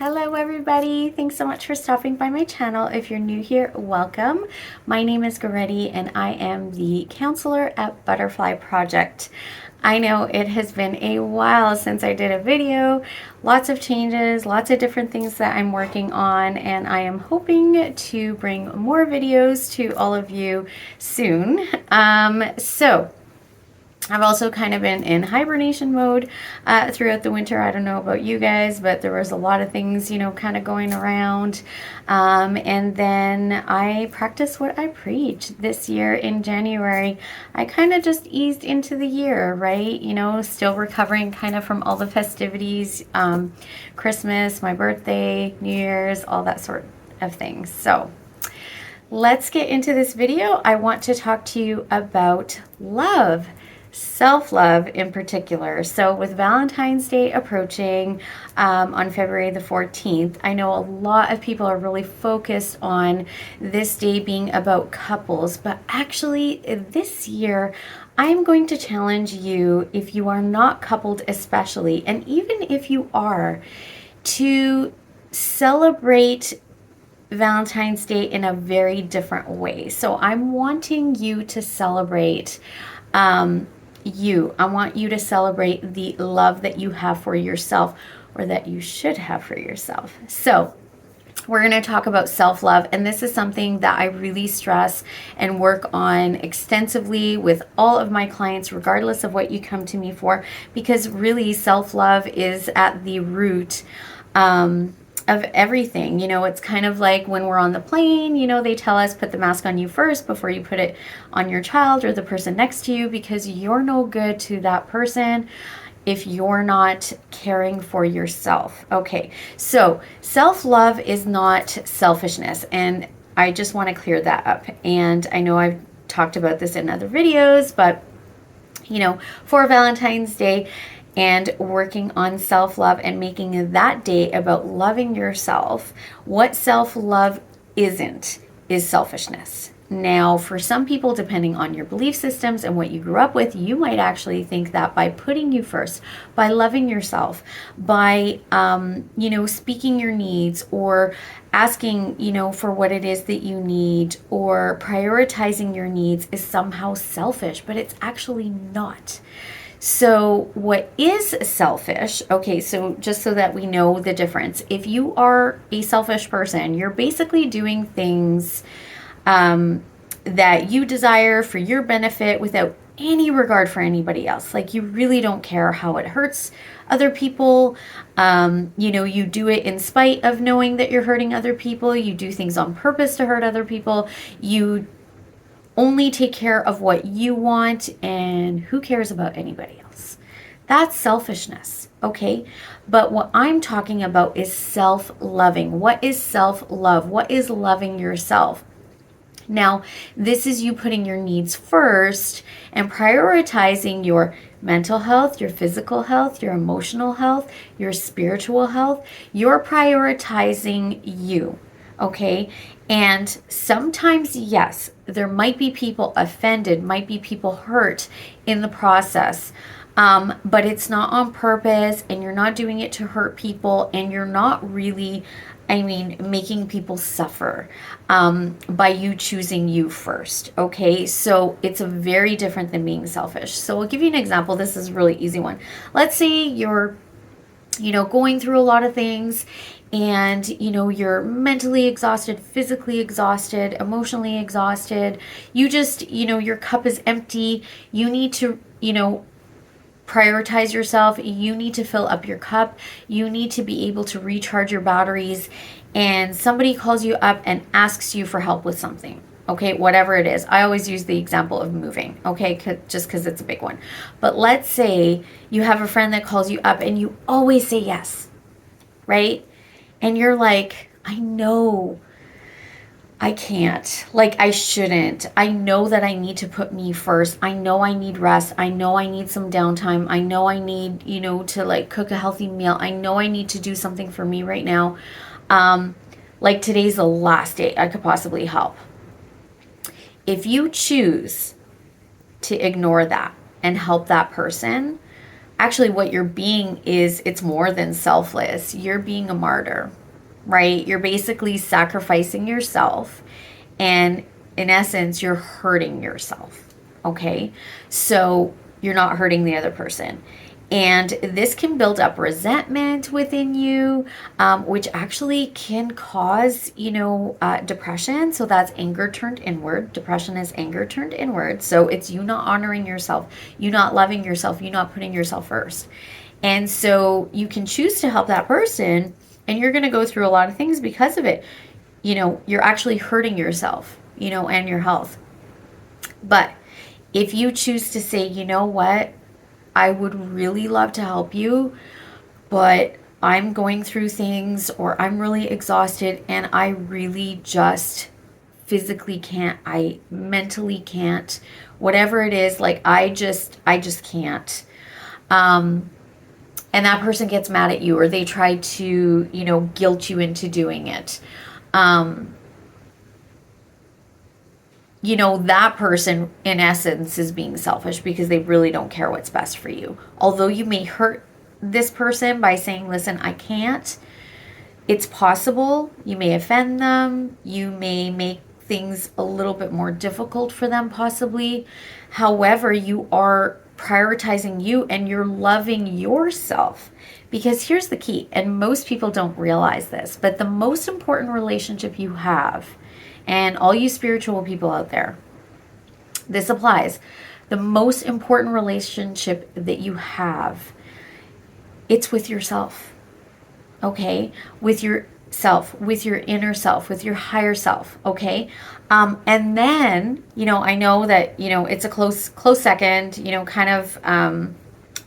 Hello everybody, thanks so much for stopping by my channel. If you're new here, welcome. My name is Goretti and I am the counselor at Butterfly Project. I know it has been a while since I did a video, lots of changes, lots of different things that I'm working on, and I am hoping to bring more videos to all of you soon. I've also kind of been in hibernation mode throughout the winter. I don't know about you guys, but there was a lot of things, kind of going around. And then I practiced what I preach this year in January. I kind of just eased into the year, right? Still recovering kind of from all the festivities, Christmas, my birthday, New Year's, all that sort of things. So let's get into this video. I want to talk to you about love. Self-love in particular. So with Valentine's Day approaching on February the 14th, I know a lot of people are really focused on this day being about couples, but actually this year I'm going to challenge you, if you are not coupled especially, and even if you are, to celebrate Valentine's Day in a very different way. So I'm wanting you to celebrate I want you to celebrate the love that you have for yourself, or that you should have for yourself. So we're going to talk about self-love, and this is something that I really stress and work on extensively with all of my clients, regardless of what you come to me for, because really self-love is at the root of everything. It's kind of like when we're on the plane, they tell us put the mask on you first before you put it on your child or the person next to you, because you're no good to that person if you're not caring for yourself. Okay, so self-love is not selfishness, and I just want to clear that up. And I know I've talked about this in other videos, but for Valentine's Day and working on self-love and making that day about loving yourself, what self-love isn't is selfishness. Now, for some people, depending on your belief systems and what you grew up with, you might actually think that by putting you first, by loving yourself, by, speaking your needs, or asking, for what it is that you need, or prioritizing your needs is somehow selfish, but it's actually not. So what is selfish? Okay, so just so that we know the difference. If you are a selfish person, you're basically doing things that you desire for your benefit without any regard for anybody else. Like, you really don't care how it hurts other people. You do it in spite of knowing that you're hurting other people. You do things on purpose to hurt other people. You only take care of what you want, and who cares about anybody else? That's selfishness, okay? But what I'm talking about is self-loving. What is self-love? What is loving yourself? Now, this is you putting your needs first and prioritizing your mental health, your physical health, your emotional health, your spiritual health. You're prioritizing you. Okay, and sometimes, yes, there might be people offended, might be people hurt in the process, but it's not on purpose, and you're not doing it to hurt people, and you're not really, making people suffer by you choosing you first. Okay, so it's a very different than being selfish. So I'll give you an example. This is a really easy one. Let's say you're going through a lot of things, and you're mentally exhausted, physically exhausted, emotionally exhausted. You just, your cup is empty. You need to, prioritize yourself. You need to fill up your cup. You need to be able to recharge your batteries. And somebody calls you up and asks you for help with something. Okay, whatever it is. I always use the example of moving, okay, just because it's a big one. But let's say you have a friend that calls you up and you always say yes, right? And you're like, I know I can't, like I shouldn't. I know that I need to put me first. I know I need rest. I know I need some downtime. I know I need, to cook a healthy meal. I know I need to do something for me right now. Like today's the last day I could possibly help. If you choose to ignore that and help that person, actually what you're being is, it's more than selfless. You're being a martyr, right? You're basically sacrificing yourself, and in essence, you're hurting yourself. Okay? So you're not hurting the other person. And this can build up resentment within you, which actually can cause, depression. So that's anger turned inward. Depression is anger turned inward. So it's you not honoring yourself, you not loving yourself, you not putting yourself first. And so you can choose to help that person, and you're going to go through a lot of things because of it. You're actually hurting yourself, and your health. But if you choose to say, you know what, I would really love to help you, but I'm going through things, or I'm really exhausted, and I really just physically can't, I mentally can't, whatever it is, like I just can't. And that person gets mad at you, or they try to, guilt you into doing it. That person in essence is being selfish because they really don't care what's best for you. Although you may hurt this person by saying, listen, I can't. It's possible. You may offend them. You may make things a little bit more difficult for them, possibly. However, you are prioritizing you, and you're loving yourself. Because here's the key, and most people don't realize this, but the most important relationship you have, and all you spiritual people out there, this applies. The most important relationship that you have, it's with yourself. Okay? With yourself, with your inner self, with your higher self. Okay? And then, I know that, it's a close second, kind of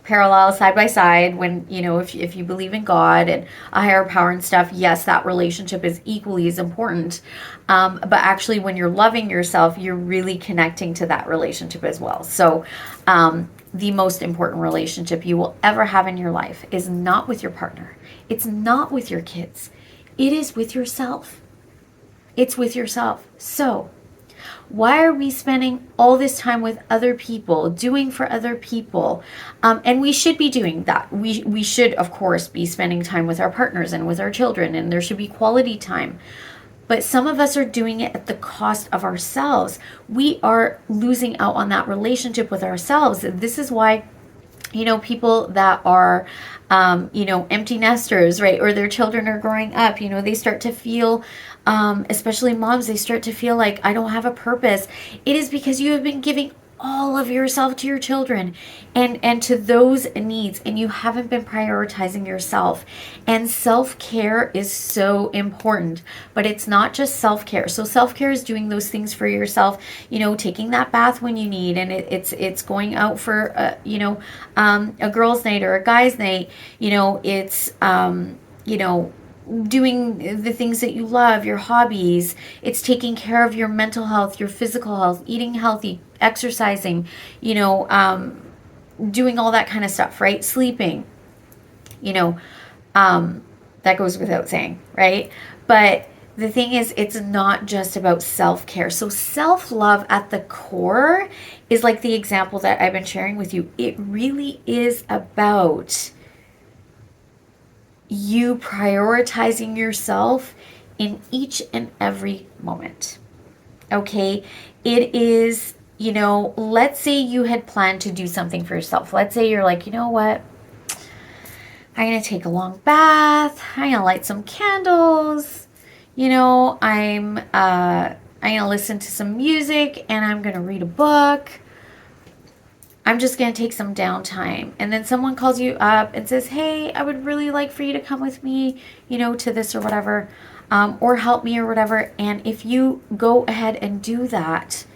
parallel, side by side, when, if you believe in God and a higher power and stuff, yes, that relationship is equally as important. But actually, when you're loving yourself, you're really connecting to that relationship as well. So the most important relationship you will ever have in your life is not with your partner. It's not with your kids. It is with yourself. It's with yourself. So why are we spending all this time with other people, doing for other people? And we should be doing that. We should, of course, be spending time with our partners and with our children, and there should be quality time. But some of us are doing it at the cost of ourselves. We are losing out on that relationship with ourselves. This is why, people that are, empty nesters, right? Or their children are growing up, they start to feel, especially moms, they start to feel like, I don't have a purpose. It is because you have been giving all of yourself to your children and to those needs, and you haven't been prioritizing yourself. And self-care is so important, but it's not just self-care. So self-care is doing those things for yourself, taking that bath when you need, and it's going out for a girls' night or a guys' night. It's doing the things that you love, your hobbies. It's taking care of your mental health, your physical health, eating healthy, exercising, doing all that kind of stuff, right? Sleeping, that goes without saying, right? But the thing is, it's not just about self-care. So self-love at the core is like the example that I've been sharing with you. It really is about you prioritizing yourself in each and every moment. Okay? It is, let's say you had planned to do something for yourself. Let's say you're like, you know what? I'm going to take a long bath. I'm going to light some candles. I'm going to listen to some music, and I'm going to read a book. I'm just going to take some downtime. And then someone calls you up and says, hey, I would really like for you to come with me, to this or whatever, or help me or whatever. And if you go ahead and do that,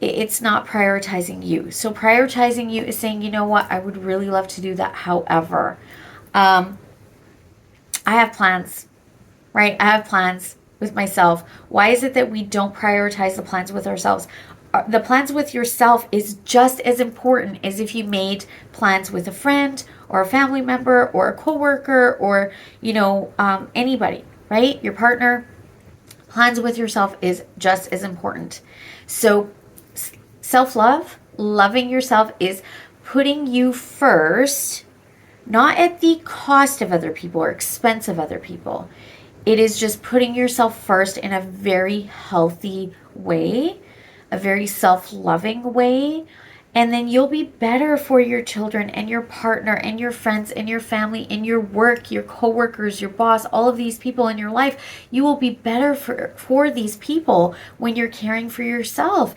it's not prioritizing you. So prioritizing you is saying, you know what, I would really love to do that. However, I have plans, right? I have plans with myself. Why is it that we don't prioritize the plans with ourselves? The plans with yourself is just as important as if you made plans with a friend or a family member or a coworker or, anybody, right? Your partner. Plans with yourself is just as important. So self-love, loving yourself, is putting you first, not at the cost of other people or expense of other people. It is just putting yourself first in a very healthy way, a very self-loving way. And then you'll be better for your children and your partner and your friends and your family and your work, your coworkers, your boss, all of these people in your life. You will be better for these people when you're caring for yourself.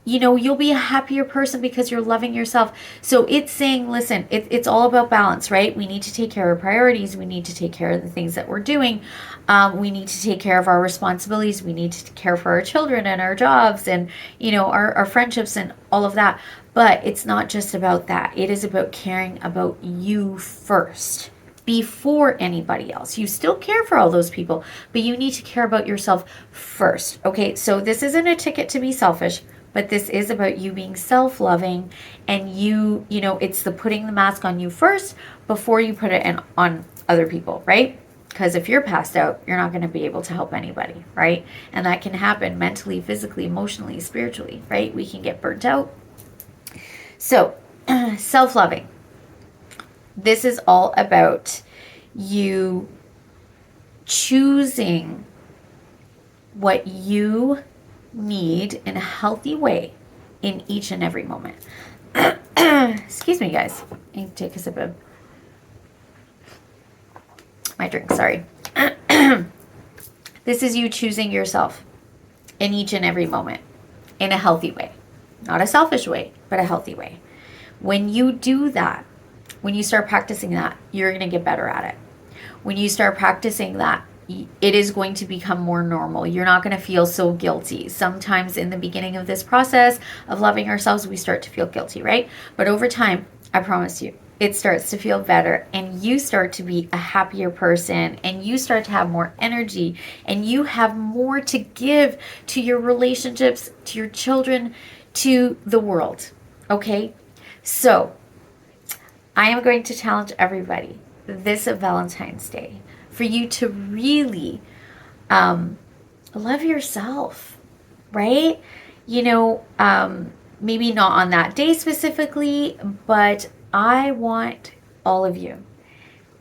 You know, you'll be a happier person because you're loving yourself. So it's saying, listen, it's all about balance, right? We need to take care of priorities. We need to take care of the things that we're doing. We need to take care of our responsibilities. We need to care for our children and our jobs and, you know, our friendships and all of that. But it's not just about that. It is about caring about you first before anybody else. You still care for all those people, but you need to care about yourself first. Okay, so this isn't a ticket to be selfish, but this is about you being self-loving, and you know, it's the putting the mask on you first before you put it on other people, right? Because if you're passed out, you're not going to be able to help anybody, right? And that can happen mentally, physically, emotionally, spiritually, right? We can get burnt out. So, self-loving. This is all about you choosing what you need in a healthy way in each and every moment. Excuse me, guys. I need to take a sip of my drink, sorry. This is you choosing yourself in each and every moment in a healthy way. Not a selfish way, but a healthy way. When you do that, when you start practicing that, you're going to get better at it. When you start practicing that, it is going to become more normal. You're not going to feel so guilty. Sometimes in the beginning of this process of loving ourselves, we start to feel guilty, right? But over time, I promise you, it starts to feel better, and you start to be a happier person, and you start to have more energy, and you have more to give to your relationships, to your children, to the world. Okay? So, I am going to challenge everybody this Valentine's Day for you to really love yourself, right? You know, maybe not on that day specifically, but I want all of you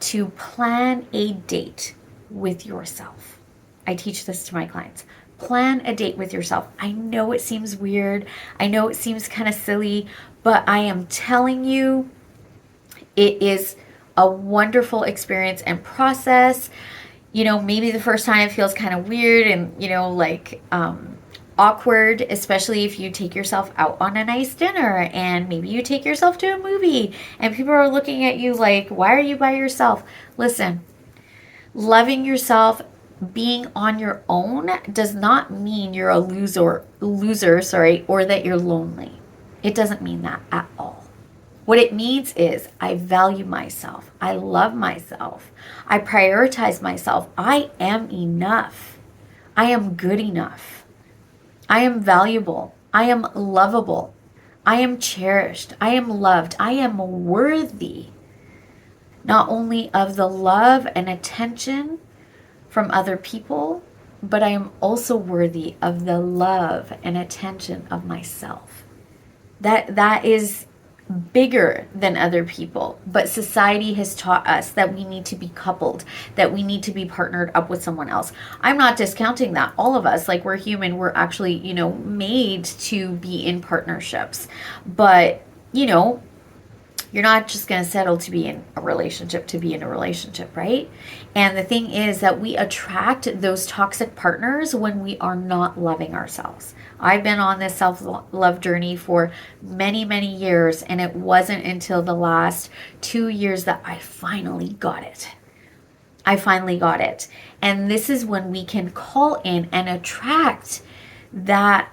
to plan a date with yourself. I teach this to my clients. Plan a date with yourself. I know it seems weird. I know it seems kind of silly, but I am telling you, it is a wonderful experience and process. You know, maybe the first time it feels kind of weird and, you know, like awkward, especially if you take yourself out on a nice dinner and maybe you take yourself to a movie and people are looking at you like, why are you by yourself? Listen, loving yourself, being on your own does not mean you're a loser, or that you're lonely. It doesn't mean that at all. What it means is I value myself. I love myself. I prioritize myself. I am enough. I am good enough. I am valuable. I am lovable. I am cherished. I am loved. I am worthy, not only of the love and attention from other people, but I am also worthy of the love and attention of myself. That is bigger than other people, but society has taught us that we need to be coupled, that we need to be partnered up with someone else. I'm not discounting that. All of us, like, we're human, we're actually, you know, made to be in partnerships, but, you know, you're not just going to settle to be in a relationship, right? And the thing is that we attract those toxic partners when we are not loving ourselves. I've been on this self-love journey for many, many years, and it wasn't until the last 2 years that I finally got it. And this is when we can call in and attract that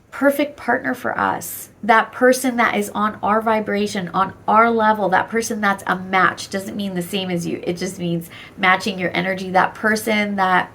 perfect partner for us, that person that is on our vibration, on our level, that person that's a match. Doesn't mean the same as you, it just means matching your energy, that person that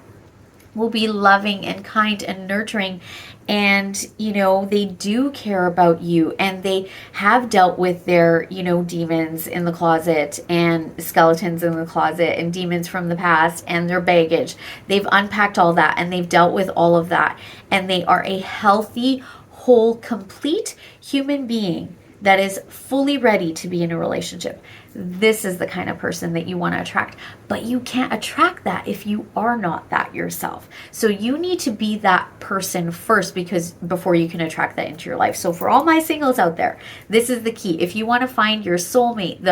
will be loving and kind and nurturing, and, you know, they do care about you, and they have dealt with their, you know, demons in the closet and skeletons in the closet and demons from the past and their baggage. They've unpacked all that and they've dealt with all of that, and they are a healthy, whole, complete human being that is fully ready to be in a relationship. This is the kind of person that you want to attract. But you can't attract that if you are not that yourself. So you need to be that person first, because before you can attract that into your life. So for all my singles out there, this is the key. If you want to find your soulmate,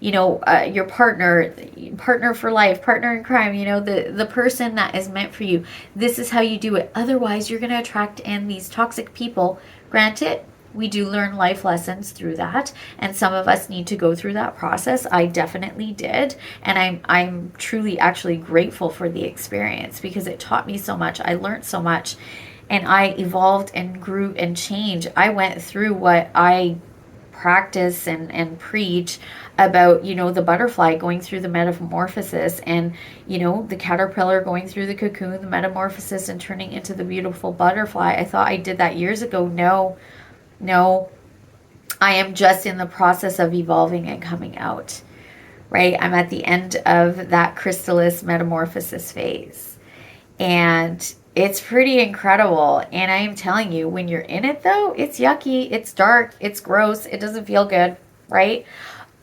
your partner for life, partner in crime, the person that is meant for you, this is how you do it. Otherwise, you're going to attract in these toxic people. Granted, we do learn life lessons through that, and some of us need to go through that process. I definitely did, and I'm truly actually grateful for the experience, because it taught me so much. I learned so much, and I evolved and grew and changed. I went through what I practice and preach about, the butterfly going through the metamorphosis, and the caterpillar going through the cocoon, the metamorphosis, and turning into the beautiful butterfly. I thought I did that years ago. No, I am just in the process of evolving and coming out, right? I'm at the end of that chrysalis metamorphosis phase, and it's pretty incredible. And I am telling you, when you're in it though, it's yucky, it's dark, it's gross, it doesn't feel good, right?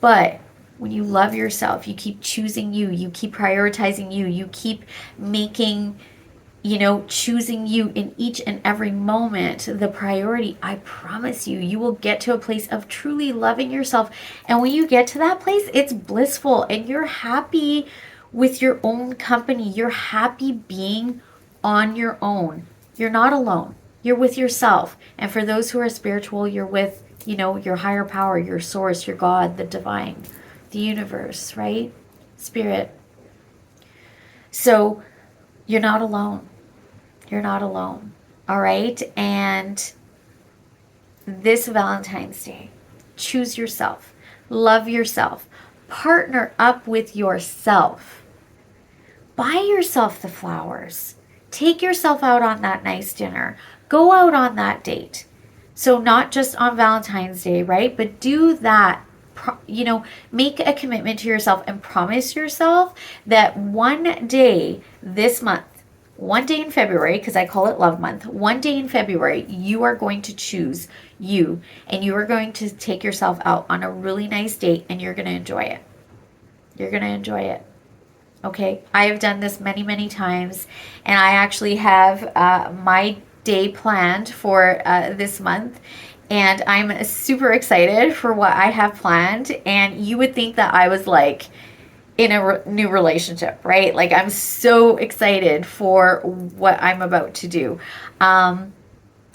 But when you love yourself, you keep choosing you, you keep prioritizing you, you keep making, choosing you in each and every moment the priority, I promise you, you will get to a place of truly loving yourself. And when you get to that place, it's blissful, and you're happy with your own company. You're happy being on your own. You're not alone. You're with yourself. And for those who are spiritual, you're with, your higher power, your source, your God, the divine, the universe, right? Spirit. So you're not alone. You're not alone. All right? And this Valentine's Day, choose yourself. Love yourself. Partner up with yourself. Buy yourself the flowers. Take yourself out on that nice dinner. Go out on that date. So not just on Valentine's Day, right? But do that. Make a commitment to yourself and promise yourself that one day this month, one day in February, because I call it Love Month, one day in February, you are going to choose you, and you are going to take yourself out on a really nice date, and you're going to enjoy it. You're going to enjoy it. Okay? I have done this many, many times, and I actually have my day planned for this month, and I'm super excited for what I have planned. And you would think that I was like in a new relationship, right? Like, I'm so excited for what I'm about to do.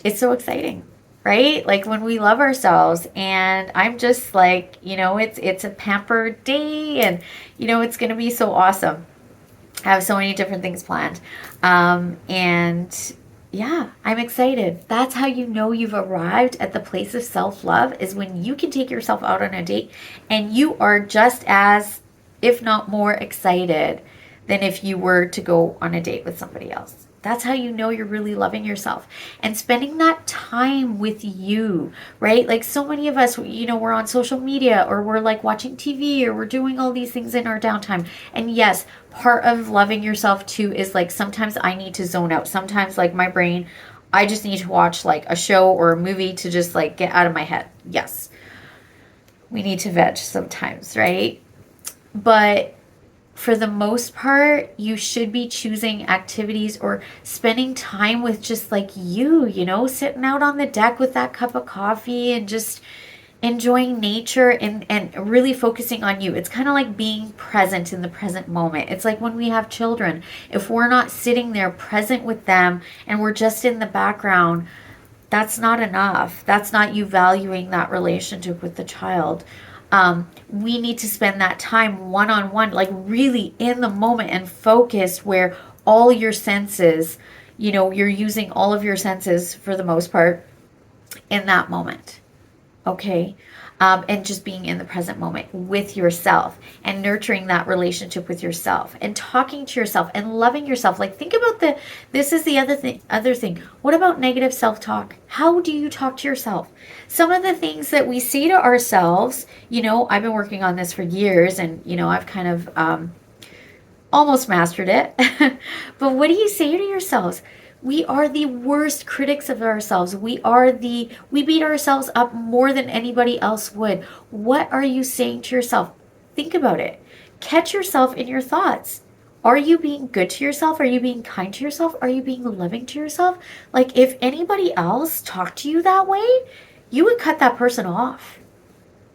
It's so exciting, right? Like, when we love ourselves, and I'm just like, it's a pampered day, and it's going to be so awesome. I have so many different things planned. And yeah, I'm excited. That's how you know you've arrived at the place of self-love, is when you can take yourself out on a date and you are just as, if not more, excited than if you were to go on a date with somebody else. That's how you know you're really loving yourself and spending that time with you, right? Like, so many of us, we're on social media, or we're like watching TV, or we're doing all these things in our downtime. And yes, part of loving yourself too is like, sometimes I need to zone out. Sometimes, like, my brain, I just need to watch like a show or a movie to just like get out of my head. Yes, we need to veg sometimes, right? But for the most part, you should be choosing activities or spending time with just like you, sitting out on the deck with that cup of coffee and just enjoying nature and really focusing on you. It's kind of like being present in the present moment. It's like when we have children, if we're not sitting there present with them and we're just in the background, that's not enough. That's not you valuing that relationship with the child. We need to spend that time one-on-one, like really in the moment and focused, where all your senses, you're using all of your senses for the most part in that moment. Okay. And just being in the present moment with yourself and nurturing that relationship with yourself and talking to yourself and loving yourself. Like, think about this is the other thing. What about negative self-talk? How do you talk to yourself? Some of the things that we say to ourselves, I've been working on this for years, and, I've kind of almost mastered it. But what do you say to yourselves? We are the worst critics of ourselves. We beat ourselves up more than anybody else would. What are you saying to yourself? Think about it. Catch yourself in your thoughts. Are you being good to yourself? Are you being kind to yourself? Are you being loving to yourself? Like, if anybody else talked to you that way, you would cut that person off.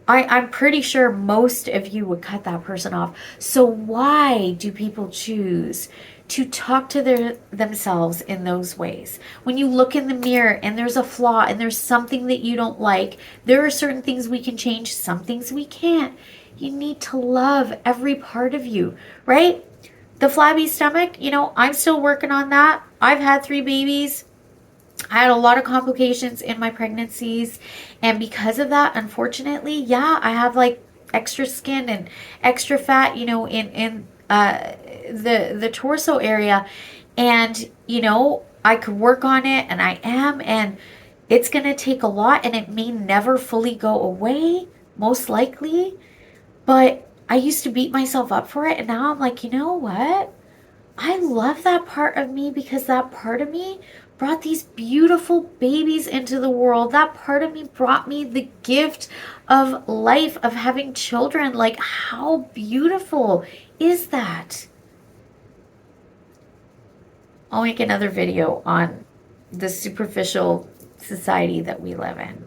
I'm pretty sure most of you would cut that person off. So why do people choose to talk to themselves in those ways? When you look in the mirror and there's a flaw and there's something that you don't like, there are certain things we can change, some things we can't. You need to love every part of you, right? The flabby stomach, I'm still working on that. I've had 3 babies. I had a lot of complications in my pregnancies, and because of that, unfortunately, yeah, I have like extra skin and extra fat, in the torso area, and I could work on it, and I am, and it's gonna take a lot, and it may never fully go away, most likely, but I used to beat myself up for it, and now I'm like, you know what? I love that part of me because that part of me brought these beautiful babies into the world. That part of me brought me the gift of life, of having children. Like, how beautiful is that? I'll make another video on the superficial society that we live in.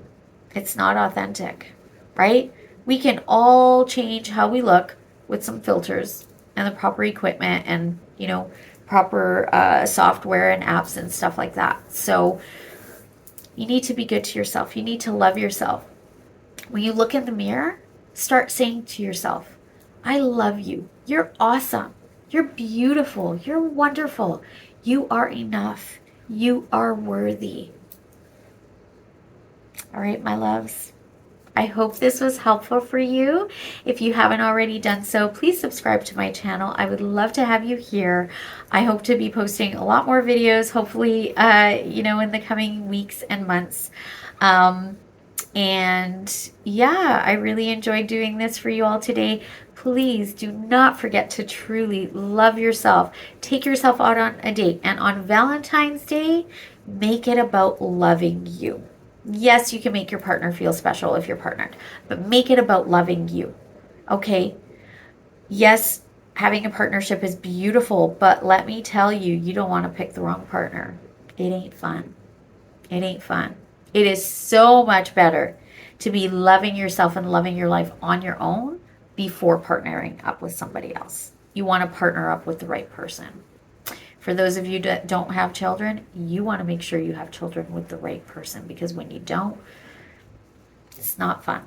It's not authentic, right? We can all change how we look with some filters and the proper equipment and, proper software and apps and stuff like that. So you need to be good to yourself. You need to love yourself. When you look in the mirror, start saying to yourself, I love you. You're awesome. You're beautiful. You're wonderful. You are enough. You are worthy. All right, my loves. I hope this was helpful for you. If you haven't already done so, please subscribe to my channel. I would love to have you here. I hope to be posting a lot more videos, hopefully, in the coming weeks and months. And yeah, I really enjoyed doing this for you all today. Please do not forget to truly love yourself. Take yourself out on a date. And on Valentine's Day, make it about loving you. Yes, you can make your partner feel special if you're partnered, but make it about loving you, okay? Yes, having a partnership is beautiful, but let me tell you, you don't want to pick the wrong partner. It ain't fun. It ain't fun. It is so much better to be loving yourself and loving your life on your own before partnering up with somebody else. You want to partner up with the right person. For those of you that don't have children, you want to make sure you have children with the right person, because when you don't, it's not fun.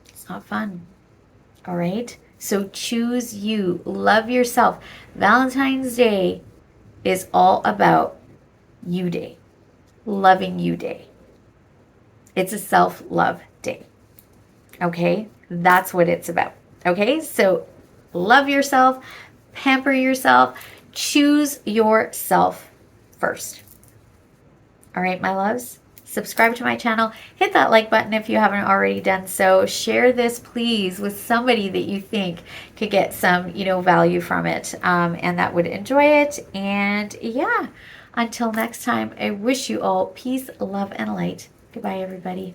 It's not fun. All right? So choose you. Love yourself. Valentine's Day is all about you day. Loving you day. It's a self-love day. Okay? That's what it's about. Okay? So love yourself. Pamper yourself. Choose yourself first. All right, my loves, subscribe to my channel. Hit that like button if you haven't already done so. Share this, please, with somebody that you think could get some, value from it, and that would enjoy it. And yeah, until next time, I wish you all peace, love, and light. Goodbye, everybody.